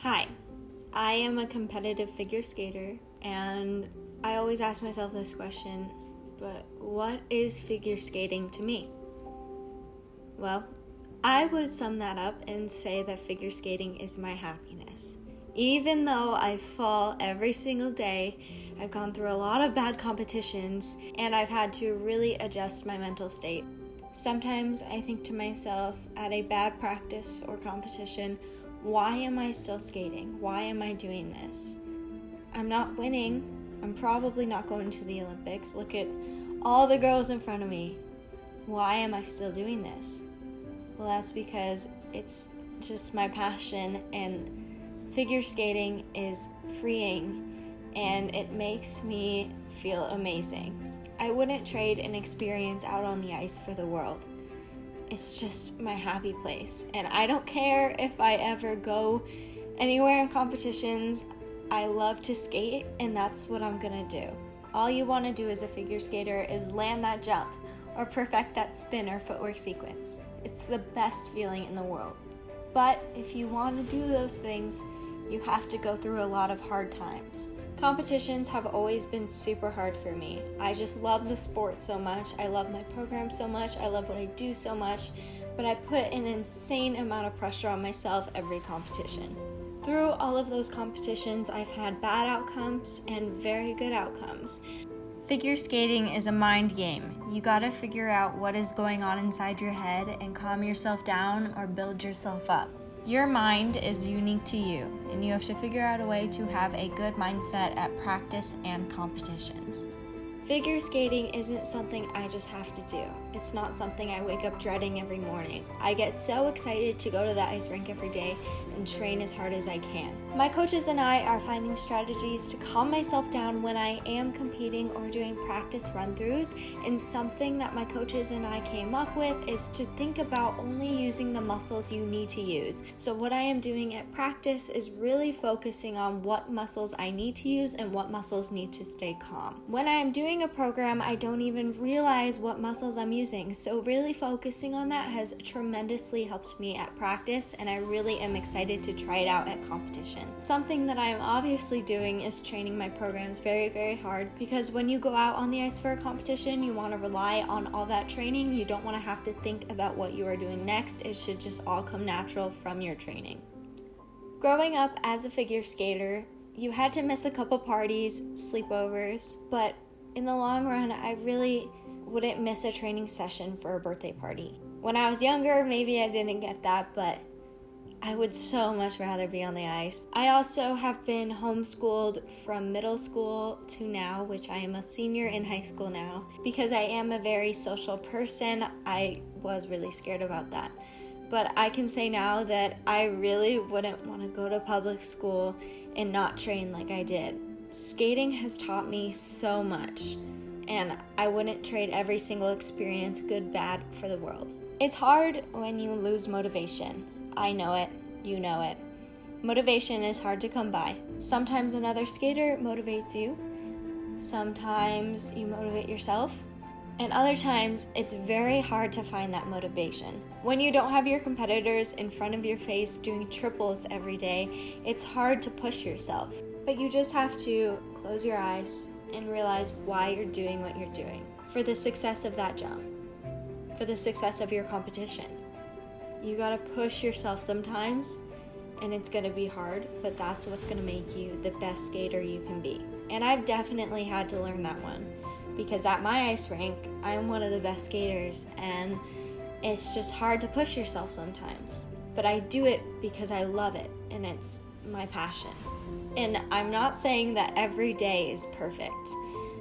Hi, I am a competitive figure skater, and I always ask myself this question, but what is figure skating to me? Well, I would sum that up and say that figure skating is my happiness. Even though I fall every single day, I've gone through a lot of bad competitions, and I've had to really adjust my mental state. Sometimes I think to myself at a bad practice or competition, why am I still skating? Why am I doing this? I'm not winning. I'm probably not going to the Olympics. Look at all the girls in front of me. Why am I still doing this? Well, that's because it's just my passion, and figure skating is freeing, and it makes me feel amazing. I wouldn't trade an experience out on the ice for the world. It's just my happy place, and I don't care if I ever go anywhere in competitions. I love to skate, and that's what I'm gonna do. All you want to do as a figure skater is land that jump or perfect that spin or footwork sequence. It's the best feeling in the world. But if you want to do those things, you have to go through a lot of hard times. Competitions have always been super hard for me. I just love the sport so much. I love my program so much. I love what I do so much. But I put an insane amount of pressure on myself every competition. Through all of those competitions, I've had bad outcomes and very good outcomes. Figure skating is a mind game. You gotta figure out what is going on inside your head and calm yourself down or build yourself up. Your mind is unique to you, and you have to figure out a way to have a good mindset at practice and competitions. Figure skating isn't something I just have to do. It's not something I wake up dreading every morning. I get so excited to go to the ice rink every day and train as hard as I can. My coaches and I are finding strategies to calm myself down when I am competing or doing practice run-throughs, and something that my coaches and I came up with is to think about only using the muscles you need to use. So what I am doing at practice is really focusing on what muscles I need to use and what muscles need to stay calm. When I am doing a program, I don't even realize what muscles I'm using, so really focusing on that has tremendously helped me at practice, and I really am excited to try it out at competition. Something that I am obviously doing is training my programs very, very hard, because when you go out on the ice for a competition, you want to rely on all that training. You don't want to have to think about what you are doing next. It should just all come natural from your training. Growing up as a figure skater, you had to miss a couple parties, sleepovers, but in the long run, I really wouldn't miss a training session for a birthday party. When I was younger, maybe I didn't get that, but I would so much rather be on the ice. I also have been homeschooled from middle school to now, which I am a senior in high school now. Because I am a very social person, I was really scared about that. But I can say now that I really wouldn't want to go to public school and not train like I did. Skating has taught me so much, and I wouldn't trade every single experience, good, bad, for the world. It's hard when you lose motivation. I know it, you know it. Motivation is hard to come by. Sometimes another skater motivates you, sometimes you motivate yourself, and other times it's very hard to find that motivation. When you don't have your competitors in front of your face doing triples every day, it's hard to push yourself. But you just have to close your eyes and realize why you're doing what you're doing. For the success of that jump. For the success of your competition. You gotta push yourself sometimes, and it's gonna be hard, but that's what's gonna make you the best skater you can be. And I've definitely had to learn that one, because at my ice rink, I'm one of the best skaters, and it's just hard to push yourself sometimes. But I do it because I love it, and it's my passion. And I'm not saying that every day is perfect.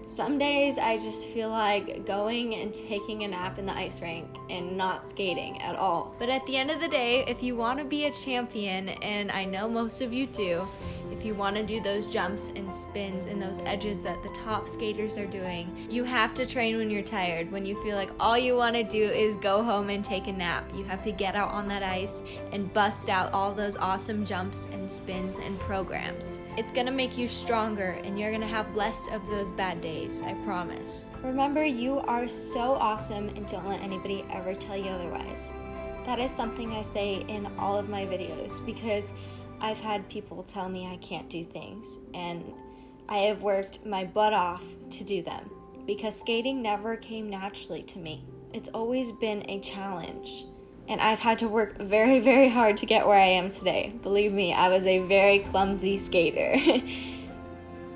Some days I just feel like going and taking a nap in the ice rink and not skating at all. But at the end of the day, if you want to be a champion, and I know most of you do, if you want to do those jumps and spins and those edges that the top skaters are doing, you have to train when you're tired, when you feel like all you want to do is go home and take a nap. You have to get out on that ice and bust out all those awesome jumps and spins and programs. It's going to make you stronger, and you're going to have less of those bad days, I promise. Remember, you are so awesome, and don't let anybody ever tell you otherwise. That is something I say in all of my videos, because I've had people tell me I can't do things, and I have worked my butt off to do them because skating never came naturally to me. It's always been a challenge, and I've had to work very, very hard to get where I am today. Believe me, I was a very clumsy skater.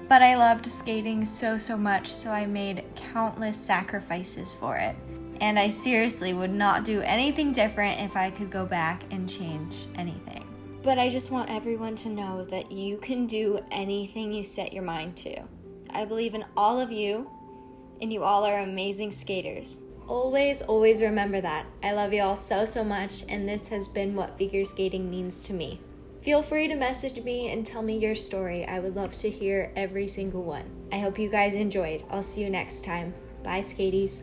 But I loved skating so much, so I made countless sacrifices for it. And I seriously would not do anything different if I could go back and change anything. But I just want everyone to know that you can do anything you set your mind to. I believe in all of you, and you all are amazing skaters. Always, always remember that. I love you all so much, and this has been what figure skating means to me. Feel free to message me and tell me your story. I would love to hear every single one. I hope you guys enjoyed. I'll see you next time. Bye, Skaties.